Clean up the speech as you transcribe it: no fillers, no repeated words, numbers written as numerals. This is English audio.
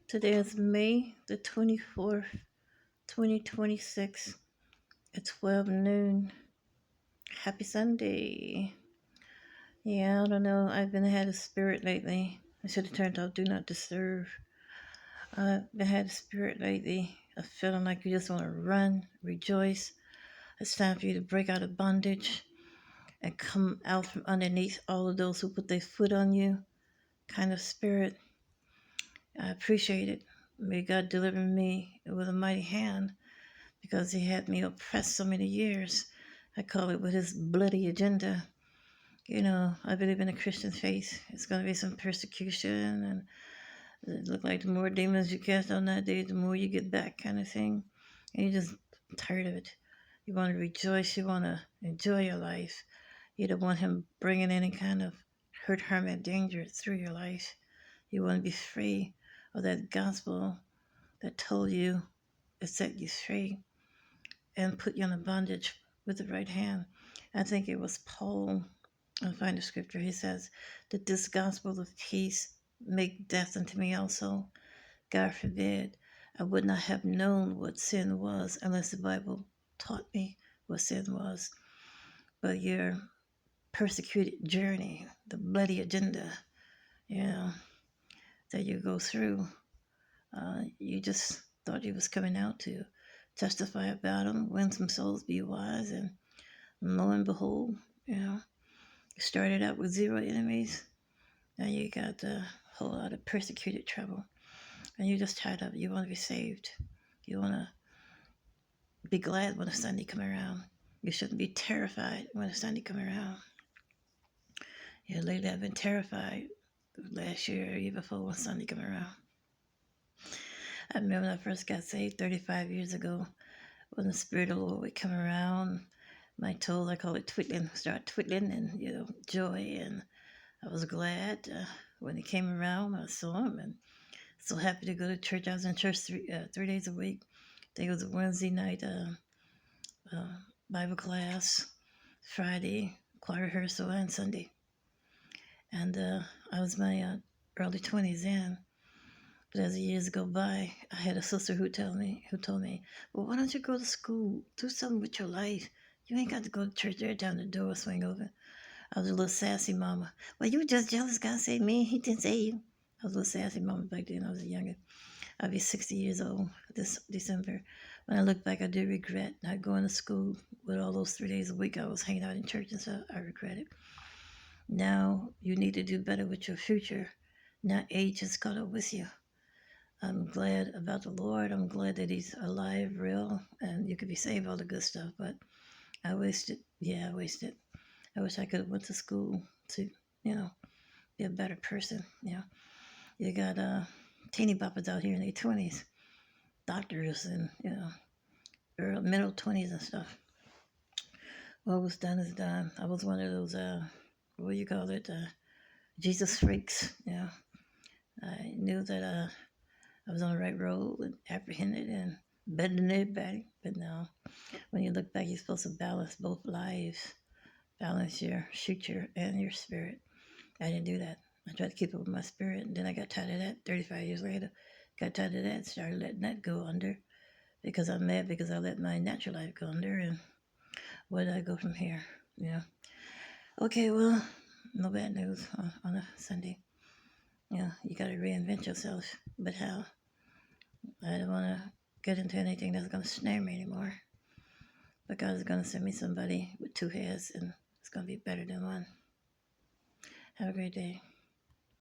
Today is May the 24th, 2026 at 12 noon. Happy Sunday. Yeah, I don't know. I've been had a spirit lately. I should have turned out Do Not Disturb. I've been had a spirit lately of feeling like you just want to run, rejoice. It's time for you to break out of bondage and come out from underneath all of those who put their foot on you kind of spirit. I appreciate it. May God deliver me with a mighty hand because he had me oppressed so many years. I call it with his bloody agenda. You know, I believe in the Christian faith. It's going to be some persecution, and it look like the more demons you cast on that day, the more you get back, kind of thing. And you're just tired of it. You want to rejoice. You want to enjoy your life. You don't want him bringing any kind of hurt, harm, and danger through your life. You want to be free of that gospel that told you it set you free and put you in a bondage with the right hand. I think it was Paul. I'll find the scripture. He says that this gospel of peace make death unto me also. God forbid. I would not have known what sin was unless the Bible taught me what sin was. But your persecuted journey, the bloody agenda, you know, that you go through, you just thought you was coming out to testify about them, win some souls, be wise, and lo and behold, you know, you started out with 0 enemies. Now you got a whole lot of persecuted trouble. And you're just tired of it. You want to be saved. You want to be glad when a Sunday come around. You shouldn't be terrified when a Sunday come around. Yeah, lately I've been terrified last year or year before when Sunday come around. I remember when I first got saved 35 years ago, when the Spirit of the Lord would come around, my toes, I call it twiddling, start twiddling, and, you know, joy. And I was glad when he came around, I saw him, and so happy to go to church. I was in church 3 days a week. I think it was a Wednesday night Bible class, Friday, choir rehearsal, and Sunday. And I was my early 20s then. But as the years go by, I had a sister who told me, well, why don't you go to school? Do something with your life. You ain't got to go to church every time the door swing open. I was a little sassy mama. Well, you were just jealous God saved me. He didn't save you. I was a little sassy mama back then. I was younger. I'll be 60 years old this December. When I look back, I do regret not going to school with all those 3 days a week I was hanging out in church and stuff. I regret it. Now you need to do better with your future. Now age has caught up with you. I'm glad about the Lord. I'm glad that he's alive, real, and you could be saved, all the good stuff. But I wasted. Yeah, I wasted. I wish I could have went to school to, you know, be a better person. You know, you got teeny boppers out here in their 20s, doctors, and, you know, early, middle 20s and stuff. What was done is done. I was one of those, what do you call it, Jesus freaks. You know, I knew that I was on the right road and apprehended and better than everybody. But now, when you look back, you're supposed to balance both lives, balance your future and your spirit. I didn't do that. I tried to keep up with my spirit, and then I got tired of that 35 years later. Got tired of that and started letting that go under because I'm mad because I let my natural life go under, and where did I go from here? Yeah. Okay, well, no bad news on a Sunday. Yeah, you got to reinvent yourself, but how? I don't want to get into anything that's going to snare me anymore. But God is going to send me somebody with 2 heads, and it's going to be better than one. Have a great day.